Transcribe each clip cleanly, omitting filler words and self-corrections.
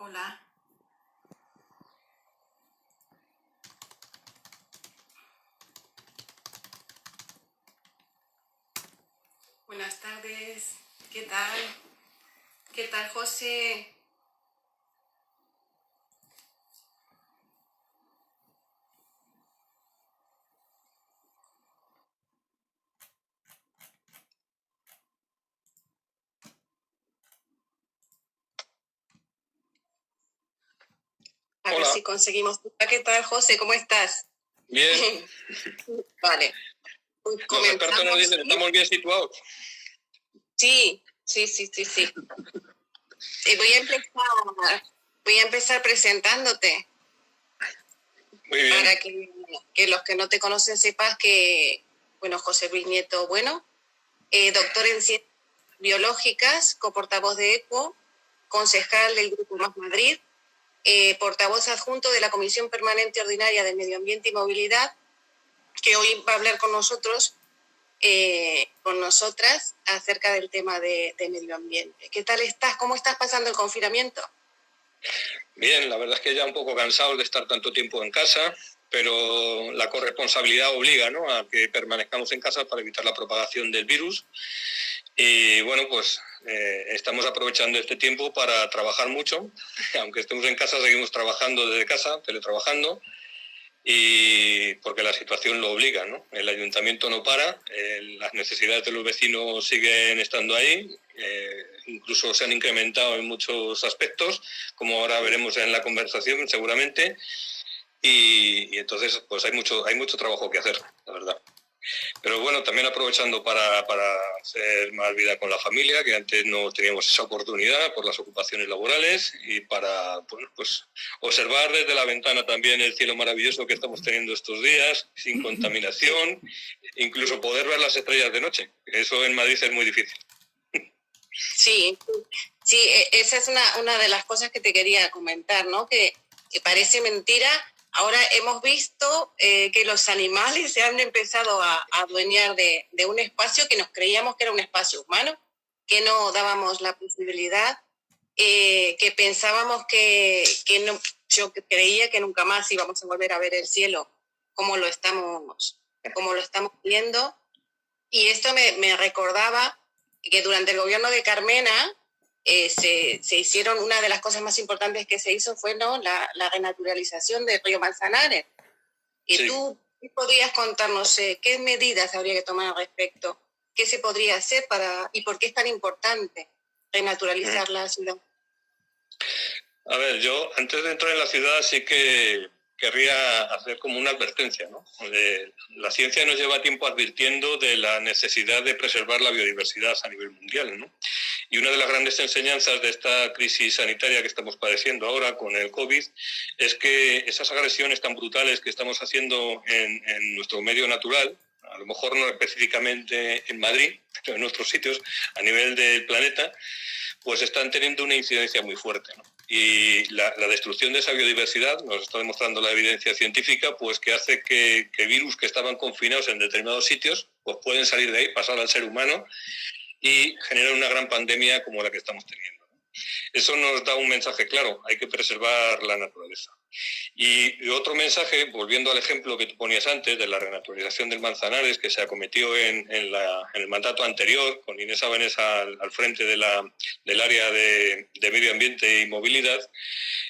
Hola. Buenas tardes. ¿Qué tal? ¿Qué tal, José? A ver Hola. si conseguimos. ¿Qué tal, José? ¿Cómo estás? Bien. Vale. Pues Los expertos nos dicen, estamos bien situados. Sí. Voy a empezar presentándote. Muy bien. Para que los que no te conocen sepas que, bueno, José Luis Nieto, doctor en ciencias biológicas, coportavoz de ECO, concejal del Grupo Más Madrid, portavoz adjunto de la Comisión Permanente Ordinaria de Medio Ambiente y Movilidad, que hoy va a hablar con nosotras, acerca del tema de medio ambiente. ¿Qué tal estás? ¿Cómo estás pasando el confinamiento? Bien, la verdad es que ya un poco cansado de estar tanto tiempo en casa, pero la corresponsabilidad obliga, ¿no?, a que permanezcamos en casa para evitar la propagación del virus. Y bueno, pues estamos aprovechando este tiempo para trabajar mucho. Aunque estemos en casa, seguimos trabajando desde casa, teletrabajando, y porque la situación lo obliga, ¿no? El ayuntamiento no para, las necesidades de los vecinos siguen estando ahí, incluso se han incrementado en muchos aspectos, como ahora veremos en la conversación seguramente, y entonces pues hay mucho trabajo que hacer, la verdad. Pero bueno, también aprovechando para hacer más vida con la familia, que antes no teníamos esa oportunidad por las ocupaciones laborales, y para, bueno, pues observar desde la ventana también el cielo maravilloso que estamos teniendo estos días, sin contaminación, incluso poder ver las estrellas de noche. Eso en Madrid es muy difícil. Sí, esa es una de las cosas que te quería comentar, ¿no? Que parece mentira. Ahora hemos visto que los animales se han empezado a adueñar de un espacio que nos creíamos que era un espacio humano, que no dábamos la posibilidad, que pensábamos que no, yo creía que nunca más íbamos a volver a ver el cielo como lo estamos viendo. Y esto me recordaba que durante el gobierno de Carmena se hicieron, una de las cosas más importantes que se hizo fue, ¿no?, la renaturalización del río Manzanares. Y sí. ¿Tú podrías contarnos qué medidas habría que tomar al respecto? ¿Qué se podría hacer y por qué es tan importante renaturalizar la ciudad? A ver, yo antes de entrar en la ciudad sí que querría hacer como una advertencia, ¿no? La ciencia nos lleva tiempo advirtiendo de la necesidad de preservar la biodiversidad a nivel mundial, ¿no? Y una de las grandes enseñanzas de esta crisis sanitaria que estamos padeciendo ahora con el COVID es que esas agresiones tan brutales que estamos haciendo en nuestro medio natural, a lo mejor no específicamente en Madrid, pero en otros sitios a nivel del planeta, pues están teniendo una incidencia muy fuerte, ¿no? Y la destrucción de esa biodiversidad, nos está demostrando la evidencia científica, pues que hace que virus que estaban confinados en determinados sitios, pues pueden salir de ahí, pasar al ser humano y generar una gran pandemia como la que estamos teniendo. Eso nos da un mensaje claro: hay que preservar la naturaleza. Y otro mensaje, volviendo al ejemplo que tú ponías antes de la renaturalización del Manzanares, que se acometió en el mandato anterior, con Inés Abanés al frente del área de medio ambiente y movilidad,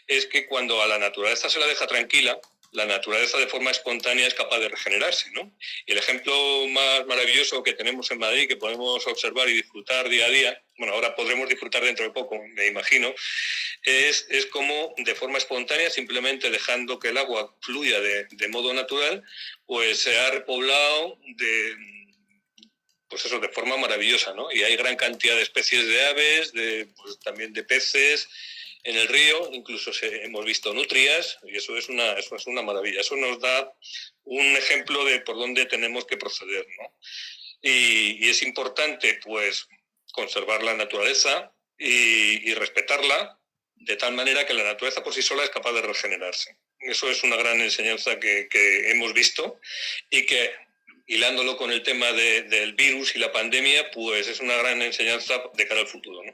es que cuando a la naturaleza se la deja tranquila, la naturaleza de forma espontánea es capaz de regenerarse, ¿no? Y el ejemplo más maravilloso que tenemos en Madrid, que podemos observar y disfrutar día a día, bueno, ahora podremos disfrutar dentro de poco, me imagino, es como de forma espontánea, simplemente dejando que el agua fluya de modo natural, pues se ha repoblado pues eso, de forma maravillosa, ¿no? Y hay gran cantidad de especies de aves, pues también de peces en el río, incluso hemos visto nutrias, y eso es una maravilla. Eso nos da un ejemplo de por dónde tenemos que proceder, ¿no? Y es importante, pues, conservar la naturaleza y respetarla, de tal manera que la naturaleza por sí sola es capaz de regenerarse. Eso es una gran enseñanza que hemos visto, y que, hilándolo con el tema del virus y la pandemia, pues es una gran enseñanza de cara al futuro, ¿no?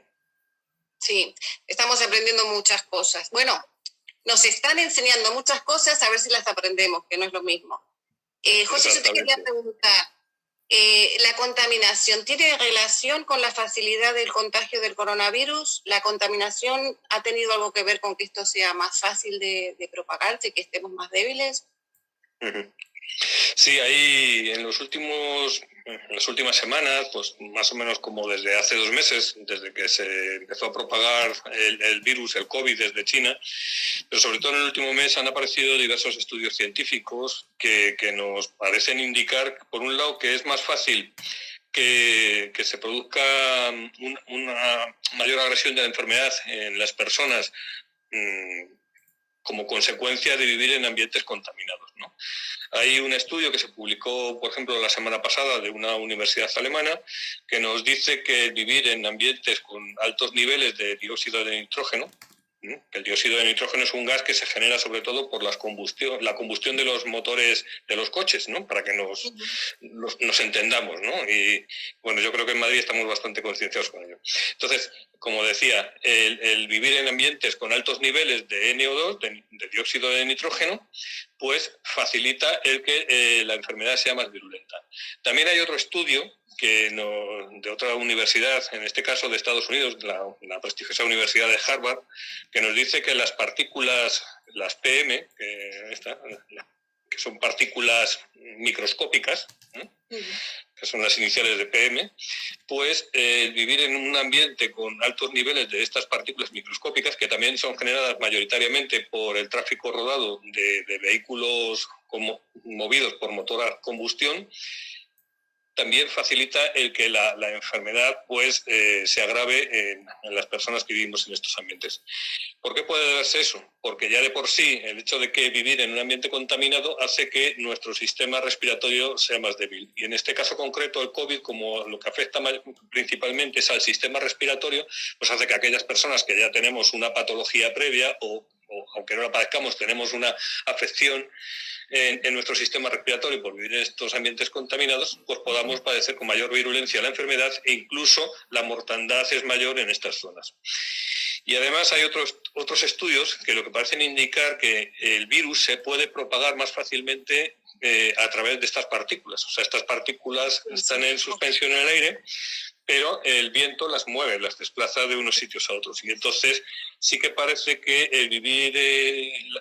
Sí, estamos aprendiendo muchas cosas. Bueno, nos están enseñando muchas cosas, a ver si las aprendemos, que no es lo mismo. José, yo te quería preguntar, ¿la contaminación tiene relación con la facilidad del contagio del coronavirus? ¿La contaminación ha tenido algo que ver con que esto sea más fácil de propagarse, que estemos más débiles? Uh-huh. Sí, ahí en las últimas semanas, pues más o menos como desde hace 2 meses, desde que se empezó a propagar el virus, el COVID desde China, pero sobre todo en el último mes han aparecido diversos estudios científicos que nos parecen indicar, por un lado, que es más fácil que se produzca una mayor agresión de la enfermedad en las personas como consecuencia de vivir en ambientes contaminados, ¿no? Hay un estudio que se publicó, por ejemplo, la semana pasada de una universidad alemana que nos dice que vivir en ambientes con altos niveles de dióxido de nitrógeno, que el dióxido de nitrógeno es un gas que se genera sobre todo por la combustión de los motores de los coches, ¿no? Para que nos entendamos, ¿no? Y bueno, yo creo que en Madrid estamos bastante concienciados con ello. Entonces, como decía, el vivir en ambientes con altos niveles de NO2, de dióxido de nitrógeno, pues facilita el que la enfermedad sea más virulenta. También hay otro estudio de otra universidad, en este caso de Estados Unidos, la prestigiosa Universidad de Harvard, que nos dice que las partículas, las PM, que son partículas microscópicas, que son las iniciales de PM, pues vivir en un ambiente con altos niveles de estas partículas microscópicas, que también son generadas mayoritariamente por el tráfico rodado de vehículos movidos por motor a combustión, también facilita el que la enfermedad pues, se agrave en las personas que vivimos en estos ambientes. ¿Por qué puede darse eso? Porque ya de por sí el hecho de que vivir en un ambiente contaminado hace que nuestro sistema respiratorio sea más débil. Y en este caso concreto el COVID, como lo que afecta principalmente es al sistema respiratorio, pues hace que aquellas personas que ya tenemos una patología previa o aunque no la padezcamos, tenemos una afección en nuestro sistema respiratorio por vivir en estos ambientes contaminados, pues podamos padecer con mayor virulencia la enfermedad e incluso la mortandad es mayor en estas zonas. Y además hay otros estudios que lo que parecen indicar que el virus se puede propagar más fácilmente a través de estas partículas. O sea, estas partículas están en suspensión en el aire, pero el viento las mueve, las desplaza de unos sitios a otros. Y entonces sí que parece que el vivir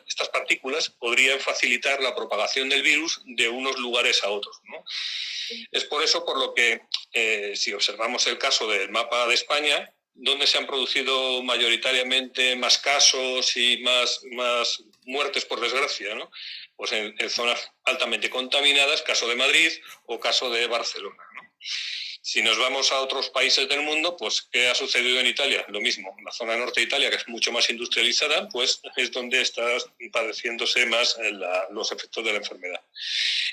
estas partículas podrían facilitar la propagación del virus de unos lugares a otros, ¿no? Es por eso por lo que, si observamos el caso del mapa de España, donde se han producido mayoritariamente más casos y más muertes, por desgracia, ¿no? Pues en zonas altamente contaminadas, caso de Madrid o caso de Barcelona, ¿no? Si nos vamos a otros países del mundo, pues ¿qué ha sucedido en Italia? Lo mismo, la zona norte de Italia, que es mucho más industrializada, pues es donde está padeciéndose más los efectos de la enfermedad.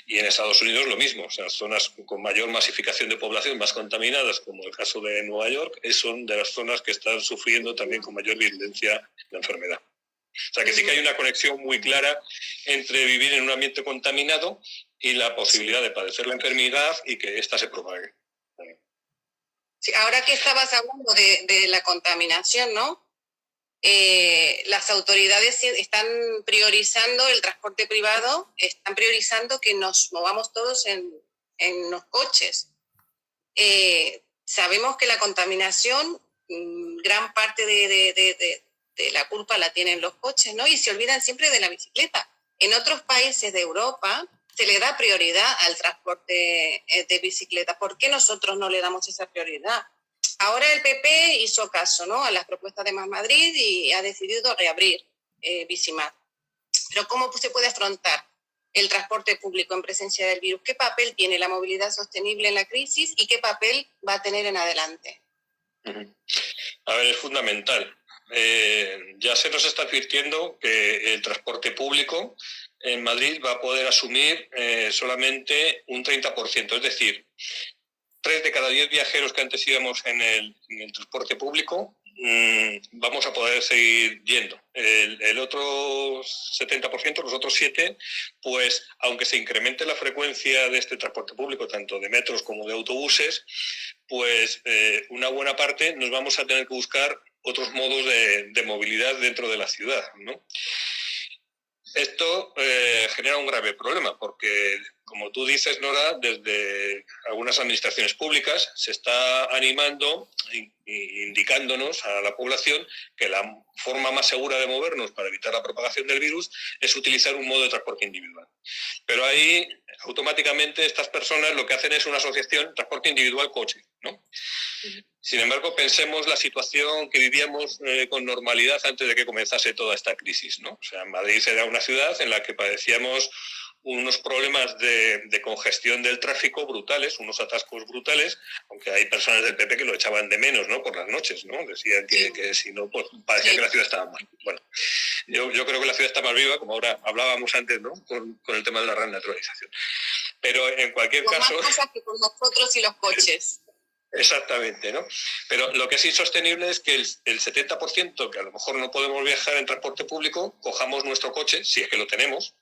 Y en Estados Unidos lo mismo, o sea, zonas con mayor masificación de población, más contaminadas, como el caso de Nueva York, son de las zonas que están sufriendo también con mayor virulencia la enfermedad. O sea que sí que hay una conexión muy clara entre vivir en un ambiente contaminado y la posibilidad de padecer la enfermedad y que ésta se propague. Sí, ahora que estabas hablando de la contaminación, ¿no? Las autoridades están priorizando el transporte privado, están priorizando que nos movamos todos en los coches. Sabemos que la contaminación, gran parte de la culpa la tienen los coches, ¿no? Y se olvidan siempre de la bicicleta. En otros países de Europa se le da prioridad al transporte de bicicleta. ¿Por qué nosotros no le damos esa prioridad? Ahora el PP hizo caso, ¿no?, a las propuestas de Más Madrid y ha decidido reabrir Bicimar. Pero ¿cómo se puede afrontar el transporte público en presencia del virus? ¿Qué papel tiene la movilidad sostenible en la crisis y qué papel va a tener en adelante? A ver, es fundamental. Ya se nos está advirtiendo que el transporte público en Madrid va a poder asumir solamente un 30%, es decir, 3 de cada 10 viajeros que antes íbamos en el transporte público vamos a poder seguir yendo. El otro 70%, los otros 7%, pues aunque se incremente la frecuencia de este transporte público, tanto de metros como de autobuses, pues una buena parte nos vamos a tener que buscar otros modos de movilidad dentro de la ciudad, ¿no? Esto genera un grave problema porque, como tú dices, Nora, desde algunas administraciones públicas se está animando e indicándonos a la población que la forma más segura de movernos para evitar la propagación del virus es utilizar un modo de transporte individual. Pero ahí, automáticamente, estas personas lo que hacen es una asociación transporte individual-coche, ¿no? Sin embargo, pensemos la situación que vivíamos con normalidad antes de que comenzase toda esta crisis, ¿no? O sea, Madrid era una ciudad en la que padecíamos unos problemas de congestión del tráfico brutales, unos atascos brutales, aunque hay personas del PP que lo echaban de menos, ¿no? Por las noches, ¿no? Decían que si no, pues parecía que la ciudad estaba mal. Bueno, yo creo que la ciudad está más viva, como ahora hablábamos antes, ¿no? Con el tema de la renaturalización. Pero en cualquier caso... Más cosas que con nosotros y los coches. Exactamente, ¿no? Pero lo que es insostenible es que el 70%, que a lo mejor no podemos viajar en transporte público, cojamos nuestro coche, si es que lo tenemos.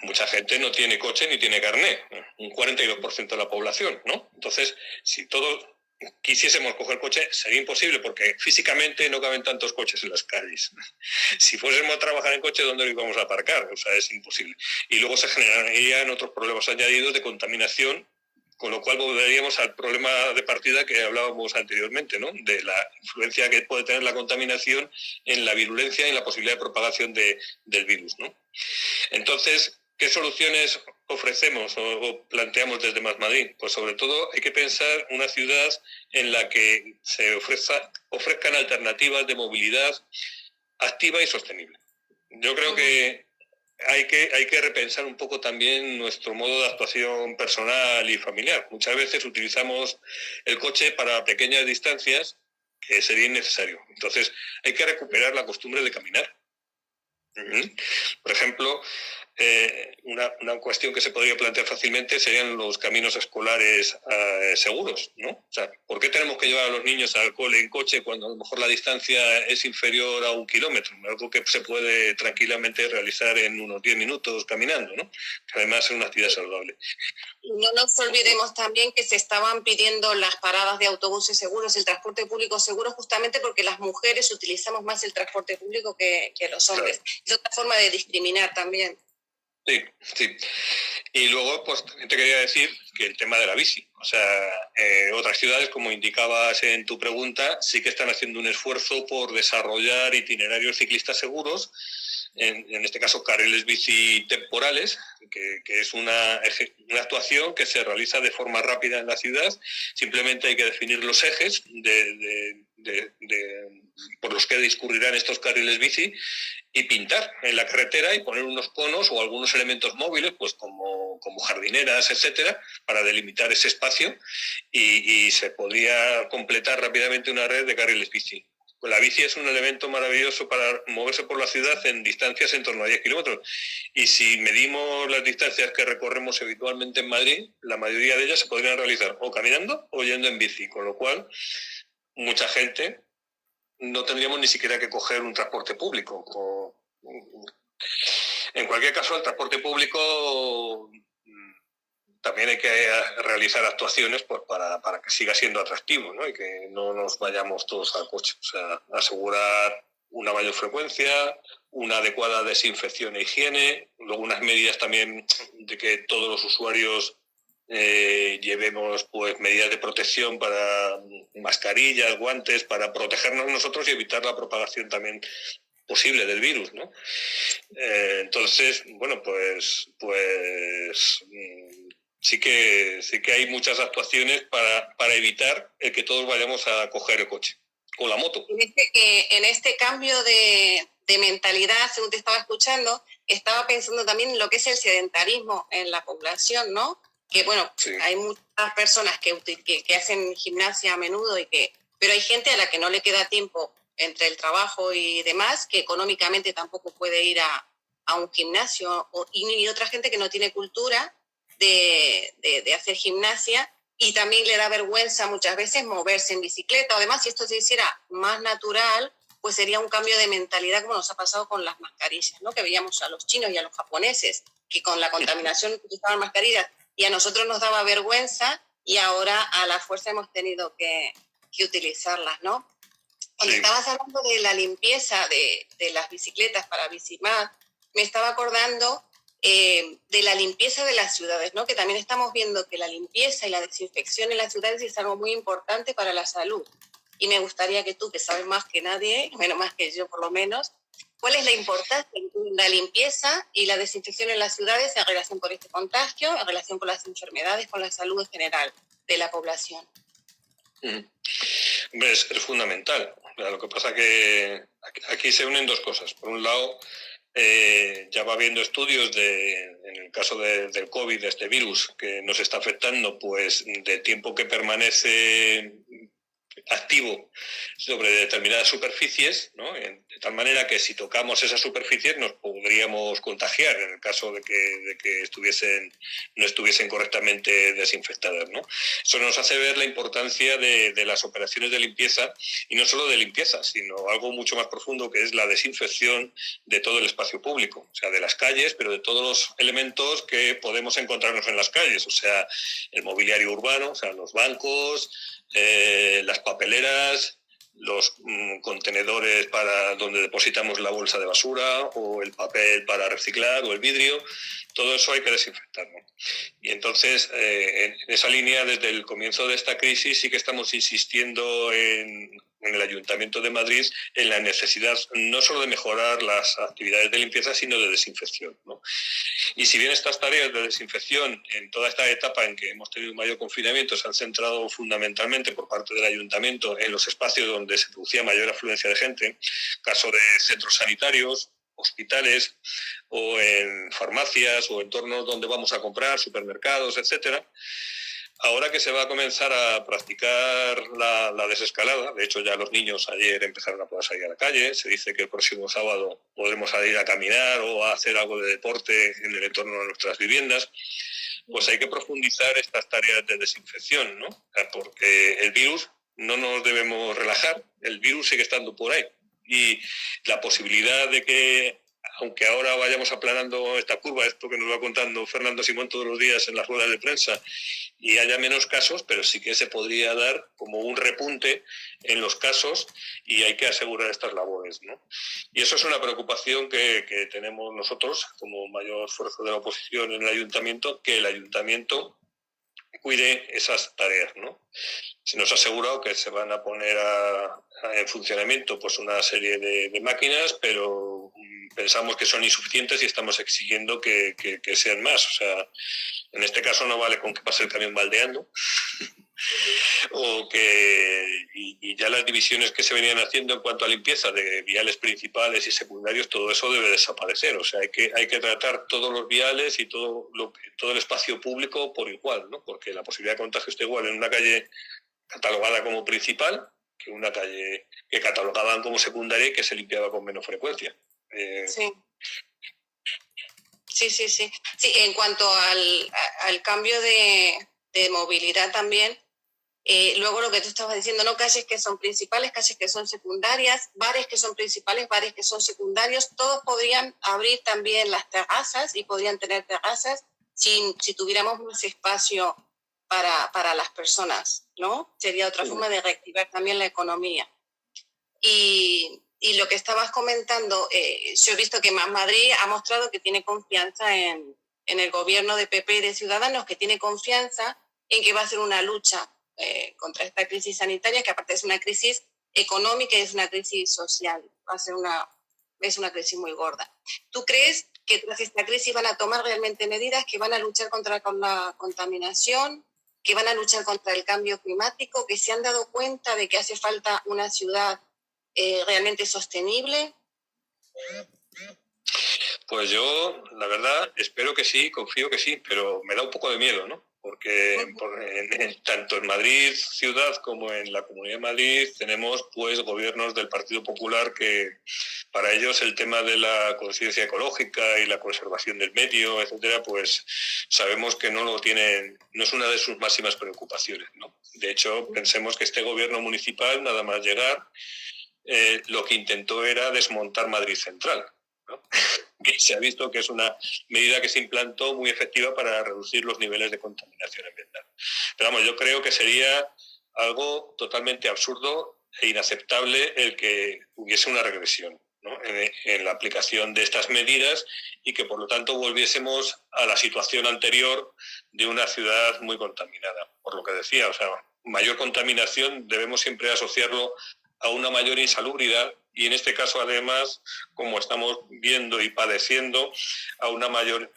Mucha gente no tiene coche ni tiene carné, un 42% de la población, ¿no? Entonces, si todos quisiésemos coger coche, sería imposible porque físicamente no caben tantos coches en las calles. Si fuésemos a trabajar en coche, ¿dónde lo íbamos a aparcar? O sea, es imposible. Y luego se generarían otros problemas añadidos de contaminación, con lo cual volveríamos al problema de partida que hablábamos anteriormente, ¿no? De la influencia que puede tener la contaminación en la virulencia y en la posibilidad de propagación del virus, ¿no? Entonces, ¿qué soluciones ofrecemos o planteamos desde Más Madrid? Pues sobre todo hay que pensar una ciudad en la que se ofrezcan alternativas de movilidad activa y sostenible. Yo creo que hay que repensar un poco también nuestro modo de actuación personal y familiar. Muchas veces utilizamos el coche para pequeñas distancias que sería innecesario. Entonces, hay que recuperar la costumbre de caminar. Por ejemplo, una cuestión que se podría plantear fácilmente serían los caminos escolares seguros, ¿no? O sea, ¿por qué tenemos que llevar a los niños al cole en coche cuando a lo mejor la distancia es inferior a 1 kilómetro? Algo que se puede tranquilamente realizar en unos 10 minutos caminando, ¿no? Que además es una actividad saludable. No nos olvidemos también que se estaban pidiendo las paradas de autobuses seguros, el transporte público seguro, justamente porque las mujeres utilizamos más el transporte público que los hombres. Claro. Es otra forma de discriminar también. Sí, sí. Y luego, pues también te quería decir que el tema de la bici. O sea, otras ciudades, como indicabas en tu pregunta, sí que están haciendo un esfuerzo por desarrollar itinerarios ciclistas seguros, en este caso carriles bici temporales, que es una actuación que se realiza de forma rápida en la ciudad. Simplemente hay que definir los ejes por los que discurrirán estos carriles bici y pintar en la carretera y poner unos conos o algunos elementos móviles, pues como jardineras, etcétera, para delimitar ese espacio y se podría completar rápidamente una red de carriles bici. La bici es un elemento maravilloso para moverse por la ciudad en distancias en torno a 10 kilómetros. Y si medimos las distancias que recorremos habitualmente en Madrid, la mayoría de ellas se podrían realizar o caminando o yendo en bici, con lo cual mucha gente no tendríamos ni siquiera que coger un transporte público. En cualquier caso, el transporte público también hay que realizar actuaciones pues, para que siga siendo atractivo, ¿no? Y que no nos vayamos todos al coche. O sea, asegurar una mayor frecuencia, una adecuada desinfección e higiene, luego unas medidas también de que todos los usuarios llevemos pues medidas de protección para mascarillas, guantes, para protegernos nosotros y evitar la propagación también posible del virus, ¿no? Entonces, bueno, pues sí que hay muchas actuaciones para evitar el que todos vayamos a coger el coche o la moto. En este cambio de mentalidad, según te estaba escuchando, estaba pensando también en lo que es el sedentarismo en la población, ¿no? Que bueno, sí. Hay muchas personas que hacen gimnasia a menudo pero hay gente a la que no le queda tiempo entre el trabajo y demás, que económicamente tampoco puede ir a un gimnasio, y otra gente que no tiene cultura de hacer gimnasia, y también le da vergüenza muchas veces moverse en bicicleta. Además, si esto se hiciera más natural, pues sería un cambio de mentalidad, como nos ha pasado con las mascarillas, ¿no? Que veíamos a los chinos y a los japoneses que con la contaminación utilizaban mascarillas y a nosotros nos daba vergüenza, y ahora a la fuerza hemos tenido que utilizarlas, ¿no? Cuando Sí. estabas hablando de la limpieza de las bicicletas para Bicimad, me estaba acordando de la limpieza de las ciudades, ¿no? Que también estamos viendo que la limpieza y la desinfección en las ciudades es algo muy importante para la salud. Y me gustaría que tú, que sabes más que nadie, menos más que yo por lo menos, ¿cuál es la importancia de la limpieza y la desinfección en las ciudades en relación con este contagio, en relación con las enfermedades, con la salud en general de la población? Es fundamental. Lo que pasa que aquí se unen dos cosas. Por un lado, ya va habiendo estudios en el caso del COVID, de este virus que nos está afectando, pues de tiempo que permanece activo sobre determinadas superficies, ¿no? De tal manera que si tocamos esas superficies nos podríamos contagiar en el caso de que no estuviesen correctamente desinfectadas, ¿no? Eso nos hace ver la importancia de las operaciones de limpieza, y no solo de limpieza, sino algo mucho más profundo, que es la desinfección de todo el espacio público, o sea, de las calles, pero de todos los elementos que podemos encontrarnos en las calles, o sea, el mobiliario urbano, o sea, los bancos, las papeleras, los contenedores para donde depositamos la bolsa de basura, o el papel para reciclar, o el vidrio. Todo eso hay que desinfectarlo. Y entonces, en esa línea, desde el comienzo de esta crisis, sí que estamos insistiendo en el Ayuntamiento de Madrid en la necesidad no solo de mejorar las actividades de limpieza, sino de desinfección, ¿no? Y si bien estas tareas de desinfección en toda esta etapa en que hemos tenido un mayor confinamiento se han centrado fundamentalmente por parte del Ayuntamiento en los espacios donde se producía mayor afluencia de gente, caso de centros sanitarios, hospitales, o en farmacias o entornos donde vamos a comprar, supermercados, etcétera. Ahora que se va a comenzar a practicar la desescalada, de hecho ya los niños ayer empezaron a poder salir a la calle, se dice que el próximo sábado podremos salir a caminar o a hacer algo de deporte en el entorno de nuestras viviendas, pues hay que profundizar estas tareas de desinfección, ¿no? Porque el virus, no nos debemos relajar, el virus sigue estando por ahí. Y la posibilidad de que, aunque ahora vayamos aplanando esta curva, esto que nos va contando Fernando Simón todos los días en las ruedas de prensa, y haya menos casos, pero sí que se podría dar como un repunte en los casos, y hay que asegurar estas labores, ¿no? Y eso es una preocupación que tenemos nosotros como mayor esfuerzo de la oposición en el Ayuntamiento, que el Ayuntamiento cuide esas tareas, ¿no? Se nos ha asegurado que se van a poner en funcionamiento pues una serie de máquinas, pero pensamos que son insuficientes y estamos exigiendo que sean más. O sea, en este caso no vale con que pase el camión baldeando, y ya las divisiones que se venían haciendo en cuanto a limpieza de viales principales y secundarios, todo eso debe desaparecer. O sea, hay que tratar todos los viales y todo el espacio público por igual, ¿no? Porque la posibilidad de contagio está igual en una calle catalogada como principal que una calle que catalogaban como secundaria y que se limpiaba con menos frecuencia. Sí. Sí, en cuanto al cambio de movilidad también, luego lo que tú estabas diciendo, ¿no? Calles que son principales, calles que son secundarias, bares que son principales, bares que son secundarios, todos podrían abrir también las terrazas y podrían tener terrazas si tuviéramos más espacio para las personas, ¿no? Sería otra forma de reactivar también la economía. Y lo que estabas comentando, yo he visto que Madrid ha mostrado que tiene confianza en el gobierno de PP y de Ciudadanos, que tiene confianza en que va a hacer una lucha contra esta crisis sanitaria, que aparte es una crisis económica y es una crisis social, es una crisis muy gorda. ¿Tú crees que tras esta crisis van a tomar realmente medidas que van a luchar contra la contaminación, que van a luchar contra el cambio climático, que se han dado cuenta de que hace falta una ciudad realmente sostenible? Pues yo, la verdad, espero que sí, confío que sí, pero me da un poco de miedo, ¿no? Porque tanto en Madrid ciudad como en la Comunidad de Madrid tenemos pues gobiernos del Partido Popular que para ellos el tema de la conciencia ecológica y la conservación del medio, etcétera, pues sabemos que no lo tienen, no es una de sus máximas preocupaciones, ¿no? De hecho, pensemos que este gobierno municipal, nada más llegar, lo que intentó era desmontar Madrid Central, ¿no? Que se ha visto que es una medida que se implantó muy efectiva para reducir los niveles de contaminación ambiental. Pero vamos, yo creo que sería algo totalmente absurdo e inaceptable el que hubiese una regresión, ¿no?, en la aplicación de estas medidas y que, por lo tanto, volviésemos a la situación anterior de una ciudad muy contaminada. Por lo que decía, o sea, mayor contaminación debemos siempre asociarlo a una mayor insalubridad y, en este caso, además, como estamos viendo y padeciendo, a una mayor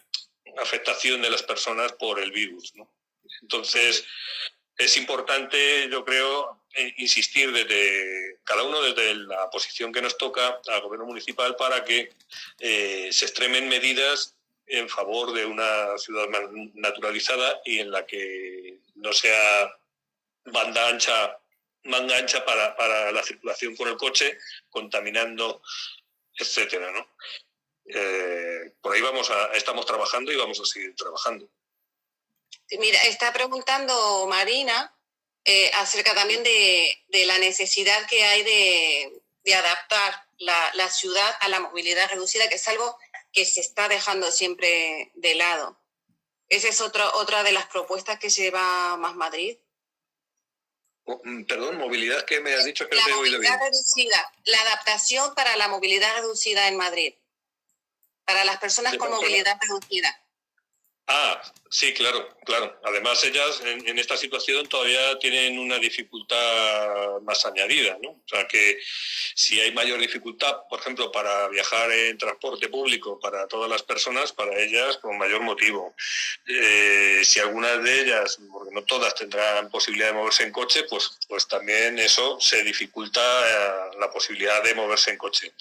afectación de las personas por el virus, ¿no? Entonces, es importante, yo creo, insistir desde cada uno desde la posición que nos toca al gobierno municipal para que se extremen medidas en favor de una ciudad más naturalizada y en la que no sea manga ancha para la circulación con el coche, contaminando, etcétera, ¿no? Por ahí estamos trabajando y vamos a seguir trabajando. Mira, está preguntando Marina acerca también de la necesidad que hay de adaptar la ciudad a la movilidad reducida, que es algo que se está dejando siempre de lado. Esa es otra de las propuestas que lleva Más Madrid. Perdón, ¿movilidad qué me has dicho? Que no te he oído bien. Reducida, la adaptación para la movilidad reducida en Madrid, para las personas con movilidad reducida. Ah, sí, claro. Además, ellas en esta situación todavía tienen una dificultad más añadida, ¿no? O sea, que si hay mayor dificultad, por ejemplo, para viajar en transporte público para todas las personas, para ellas con mayor motivo. Si algunas de ellas, porque no todas tendrán posibilidad de moverse en coche, pues también eso se dificulta la posibilidad de moverse en coche.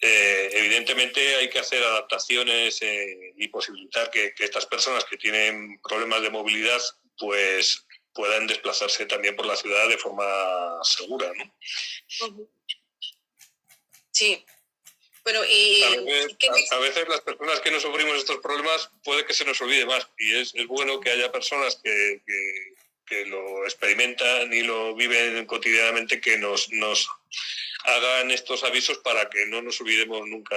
Evidentemente hay que hacer adaptaciones y posibilitar que estas personas que tienen problemas de movilidad pues puedan desplazarse también por la ciudad de forma segura, ¿no? Sí. Bueno, y a veces las personas que no sufrimos estos problemas puede que se nos olvide más y es bueno que haya personas que lo experimentan y lo viven cotidianamente, que nos hagan estos avisos para que no nos olvidemos nunca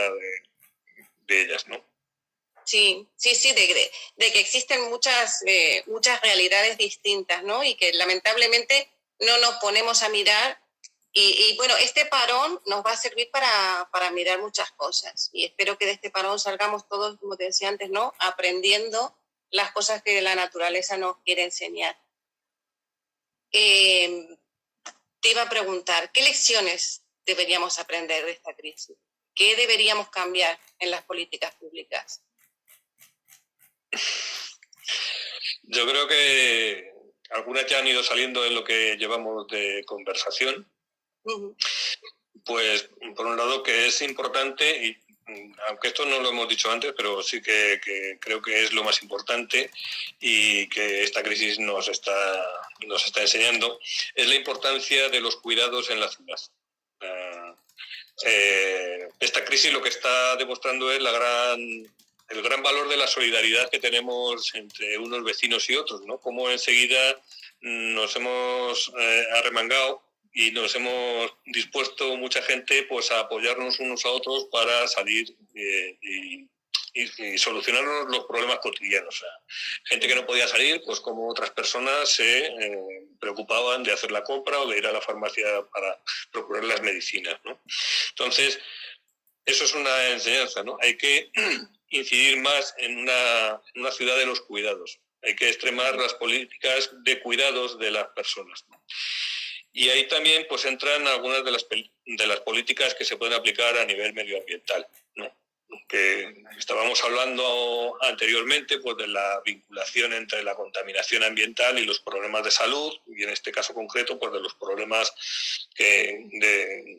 de ellas, ¿no? Sí, de que existen muchas realidades distintas, ¿no? Y que lamentablemente no nos ponemos a mirar. Y bueno, este parón nos va a servir para mirar muchas cosas. Y espero que de este parón salgamos todos, como te decía antes, ¿no?, aprendiendo las cosas que la naturaleza nos quiere enseñar. Te iba a preguntar, ¿qué lecciones deberíamos aprender de esta crisis? ¿Qué deberíamos cambiar en las políticas públicas? Yo creo que algunas ya han ido saliendo en lo que llevamos de conversación. Pues, por un lado, que es importante, y aunque esto no lo hemos dicho antes, pero sí que creo que es lo más importante y que esta crisis nos está enseñando, es la importancia de los cuidados en la ciudad. Esta crisis lo que está demostrando es el gran valor de la solidaridad que tenemos entre unos vecinos y otros, ¿no? Cómo enseguida nos hemos arremangado y nos hemos dispuesto mucha gente pues a apoyarnos unos a otros para salir y solucionar los problemas cotidianos. O sea, gente que no podía salir, pues como otras personas se preocupaban de hacer la compra o de ir a la farmacia para procurar las medicinas, ¿no? Entonces, eso es una enseñanza, ¿no? Hay que incidir más en una ciudad de los cuidados. Hay que extremar las políticas de cuidados de las personas, ¿no? Y ahí también pues entran algunas de las políticas que se pueden aplicar a nivel medioambiental, ¿no? Que estábamos hablando anteriormente pues de la vinculación entre la contaminación ambiental y los problemas de salud, y en este caso concreto pues de los problemas de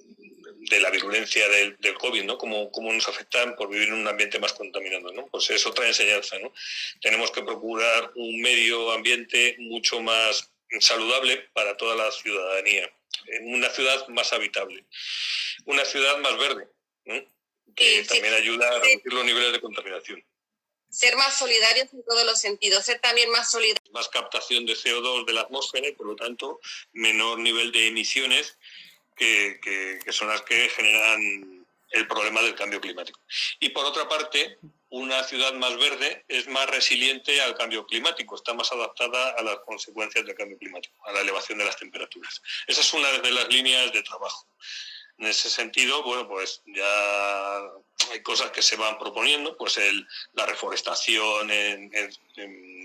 la virulencia del COVID, ¿no? Cómo nos afectan por vivir en un ambiente más contaminado, ¿no? Pues es otra enseñanza, ¿no? Tenemos que procurar un medio ambiente mucho más saludable para toda la ciudadanía, una ciudad más habitable, una ciudad más verde, ¿no?, que también ayuda a reducir los niveles de contaminación. Ser más solidarios en todos los sentidos, ser también más solidarios. Más captación de CO2 de la atmósfera y, por lo tanto, menor nivel de emisiones que son las que generan el problema del cambio climático. Y por otra parte, una ciudad más verde es más resiliente al cambio climático, está más adaptada a las consecuencias del cambio climático, a la elevación de las temperaturas. Esa es una de las líneas de trabajo. En ese sentido, bueno, pues ya hay cosas que se van proponiendo, pues la reforestación en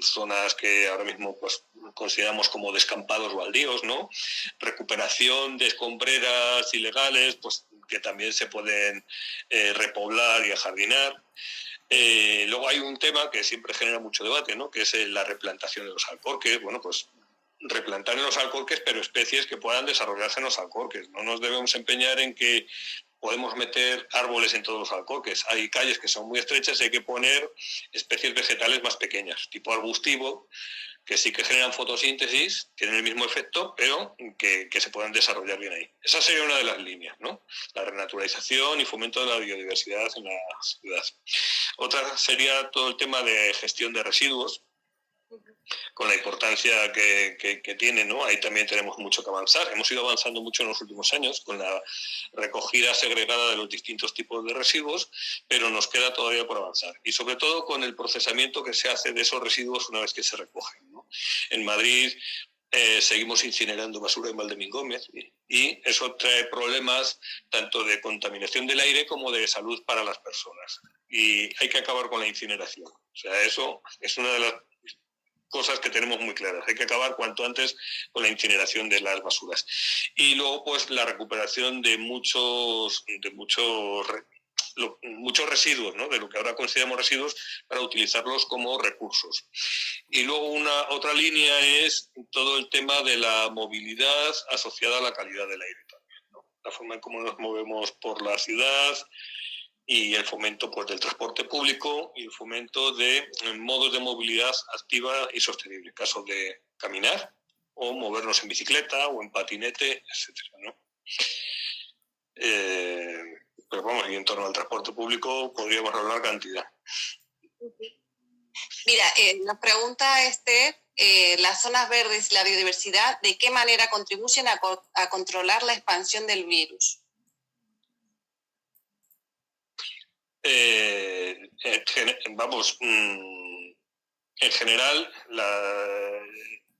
zonas que ahora mismo pues consideramos como descampados baldíos, ¿no? Recuperación de escombreras ilegales, pues que también se pueden repoblar y ajardinar. Luego hay un tema que siempre genera mucho debate, ¿no? Que es la replantación de los alcorques. Bueno, pues replantar en los alcorques, pero especies que puedan desarrollarse en los alcorques. No nos debemos empeñar en que podemos meter árboles en todos los alcorques. Hay calles que son muy estrechas y hay que poner especies vegetales más pequeñas, tipo arbustivo, que sí que generan fotosíntesis, tienen el mismo efecto, pero que se puedan desarrollar bien ahí. Esa sería una de las líneas, ¿no? La renaturalización y fomento de la biodiversidad en la ciudad. Otra sería todo el tema de gestión de residuos, con la importancia que tiene, ¿no? Ahí también tenemos mucho que avanzar. Hemos ido avanzando mucho en los últimos años con la recogida segregada de los distintos tipos de residuos, pero nos queda todavía por avanzar. Y sobre todo con el procesamiento que se hace de esos residuos una vez que se recogen, ¿no? En Madrid seguimos incinerando basura en Valdemín-Gómez y eso trae problemas tanto de contaminación del aire como de salud para las personas. Y hay que acabar con la incineración. O sea, eso es una de las cosas que tenemos muy claras. Hay que acabar cuanto antes con la incineración de las basuras. Y luego, pues, la recuperación de muchos residuos, ¿no? De lo que ahora consideramos residuos, para utilizarlos como recursos. Y luego otra línea es todo el tema de la movilidad asociada a la calidad del aire también, ¿no? La forma en cómo nos movemos por la ciudad, y el fomento pues del transporte público y el fomento de modos de movilidad activa y sostenible, caso de caminar o movernos en bicicleta o en patinete, etcétera, ¿no? Pero vamos, y en torno al transporte público podríamos hablar cantidad. Mira, nos pregunta Esther, las zonas verdes y la biodiversidad, ¿de qué manera contribuyen a controlar la expansión del virus? En general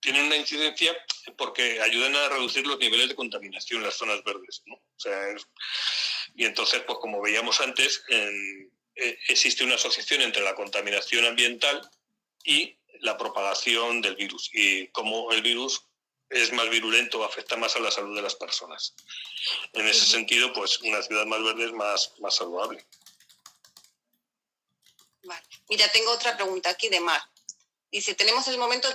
tienen una incidencia porque ayudan a reducir los niveles de contaminación en las zonas verdes, ¿no? O sea, y entonces, pues como veíamos antes, existe una asociación entre la contaminación ambiental y la propagación del virus, y como el virus es más virulento, afecta más a la salud de las personas. En ese sentido, pues una ciudad más verde es más saludable. Vale. Mira, tengo otra pregunta aquí de Mar. Dice, tenemos el momento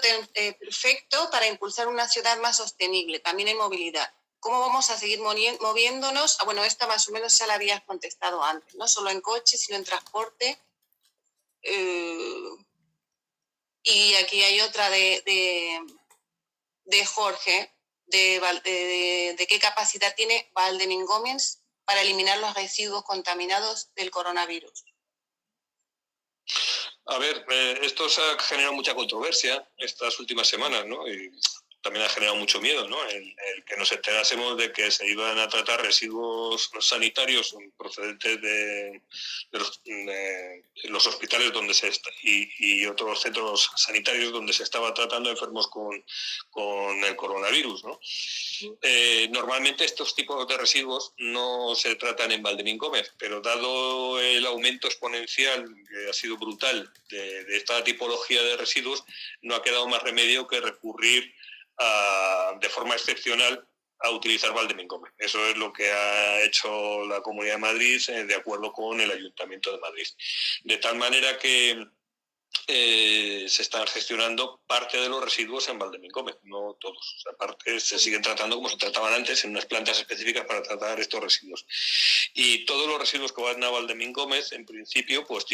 perfecto para impulsar una ciudad más sostenible, también en movilidad. ¿Cómo vamos a seguir moviéndonos? Bueno, esta más o menos ya la habías contestado antes, no solo en coche, sino en transporte. Y aquí hay otra de Jorge, de qué capacidad tiene Valdemín-Gómez para eliminar los residuos contaminados del coronavirus. A ver, esto se ha generado mucha controversia estas últimas semanas, ¿no? Y también ha generado mucho miedo, ¿no? El que nos enterásemos de que se iban a tratar residuos sanitarios procedentes de los hospitales donde y otros centros sanitarios donde se estaba tratando enfermos con el coronavirus, ¿no? Normalmente estos tipos de residuos no se tratan en Valdemín-Gómez, pero dado el aumento exponencial que ha sido brutal de esta tipología de residuos, no ha quedado más remedio que recurrir de forma excepcional a utilizar Valdemín-Gómez. Eso es lo que ha hecho la Comunidad de Madrid de acuerdo con el Ayuntamiento de Madrid. De tal manera que se están gestionando parte de los residuos en Valdemín-Gómez, no todos. O sea, parte se siguen tratando como se trataban antes en unas plantas específicas para tratar estos residuos. Y todos los residuos que van a Valdemín-Gómez, en principio, pues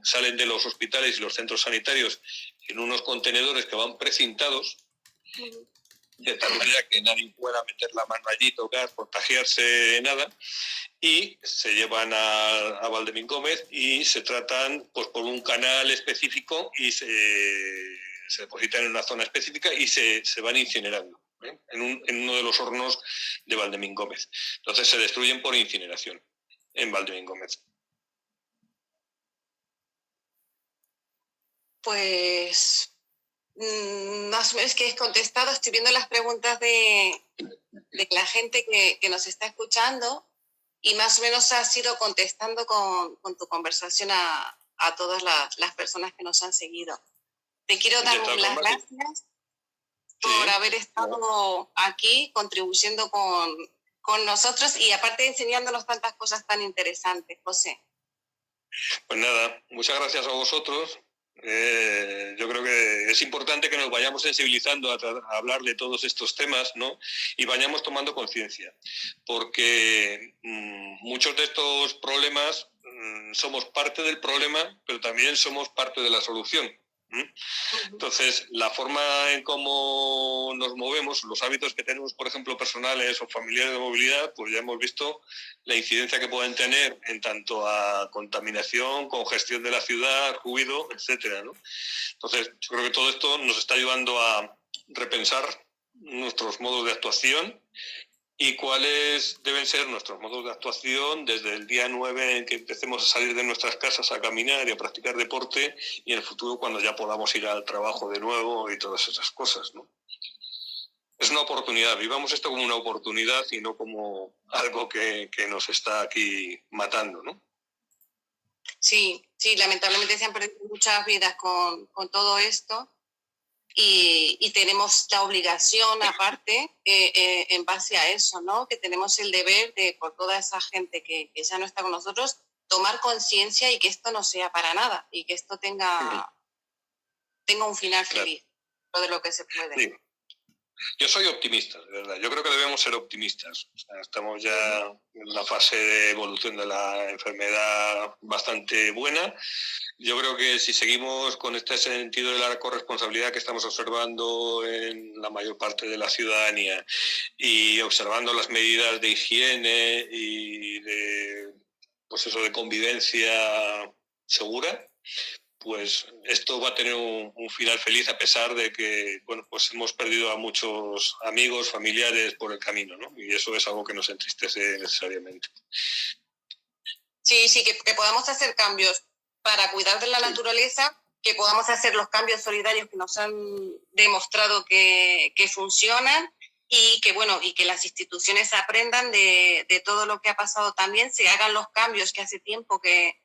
salen de los hospitales y los centros sanitarios en unos contenedores que van precintados, de tal manera que nadie pueda meter la mano allí, tocar, contagiarse, nada, y se llevan a Valdemín-Gómez y se tratan pues por un canal específico y se depositan en una zona específica y se van incinerando en uno de los hornos de Valdemín-Gómez. Entonces se destruyen por incineración en Valdemín-Gómez. Pues más o menos que he contestado, estoy viendo las preguntas de la gente que nos está escuchando y más o menos has ido contestando con tu conversación a todas las personas que nos han seguido. Te quiero dar las gracias por haber estado aquí contribuyendo con nosotros y aparte enseñándonos tantas cosas tan interesantes, José. Pues nada, muchas gracias a vosotros. Yo creo que es importante que nos vayamos sensibilizando a hablar de todos estos temas, ¿no? Y vayamos tomando conciencia, porque muchos de estos problemas somos parte del problema, pero también somos parte de la solución. Entonces, la forma en cómo nos movemos, los hábitos que tenemos, por ejemplo, personales o familiares de movilidad, pues ya hemos visto la incidencia que pueden tener en tanto a contaminación, congestión de la ciudad, ruido, etcétera, ¿no? Entonces, yo creo que todo esto nos está ayudando a repensar nuestros modos de actuación y cuáles deben ser nuestros modos de actuación desde el día 9 en que empecemos a salir de nuestras casas a caminar y a practicar deporte y en el futuro cuando ya podamos ir al trabajo de nuevo y todas esas cosas, ¿no? Es una oportunidad, vivamos esto como una oportunidad y no como algo que nos está aquí matando, ¿no? Sí, lamentablemente se han perdido muchas vidas con todo esto. Y tenemos la obligación, aparte, en base a eso, ¿no? Que tenemos el deber de, por toda esa gente que ya no está con nosotros, tomar conciencia y que esto no sea para nada y que esto tenga un final feliz, todo de lo que se puede. Sí. Yo soy optimista, de verdad. Yo creo que debemos ser optimistas. O sea, estamos ya en una fase de evolución de la enfermedad bastante buena. Yo creo que si seguimos con este sentido de la corresponsabilidad que estamos observando en la mayor parte de la ciudadanía y observando las medidas de higiene y de, pues eso, de convivencia segura, pues esto va a tener un final feliz a pesar de que, bueno, pues hemos perdido a muchos amigos, familiares por el camino, ¿no? Y eso es algo que nos entristece necesariamente. Sí, que podamos hacer cambios para cuidar de la naturaleza, que podamos hacer los cambios solidarios que nos han demostrado que funcionan y que, bueno, y que las instituciones aprendan de todo lo que ha pasado también, se hagan los cambios que hace tiempo que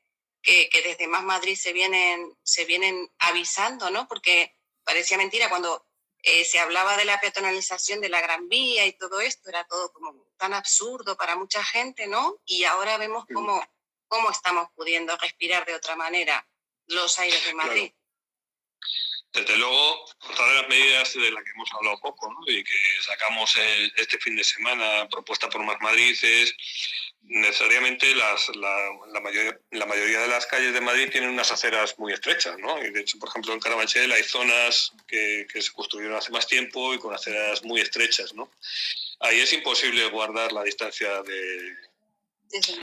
desde Más Madrid se vienen avisando, ¿no? Porque parecía mentira cuando se hablaba de la peatonalización de la Gran Vía y todo esto, era todo como tan absurdo para mucha gente, ¿no? Y ahora vemos cómo estamos pudiendo respirar de otra manera los aires de Madrid. Claro. Desde luego, otra de las medidas de las que hemos hablado poco, ¿no? Y que sacamos este fin de semana, propuesta por Más Madrid, es necesariamente la mayoría de las calles de Madrid tienen unas aceras muy estrechas, ¿no? Y de hecho, por ejemplo, en Carabanchel hay zonas que se construyeron hace más tiempo y con aceras muy estrechas, ¿no? Ahí es imposible guardar la distancia de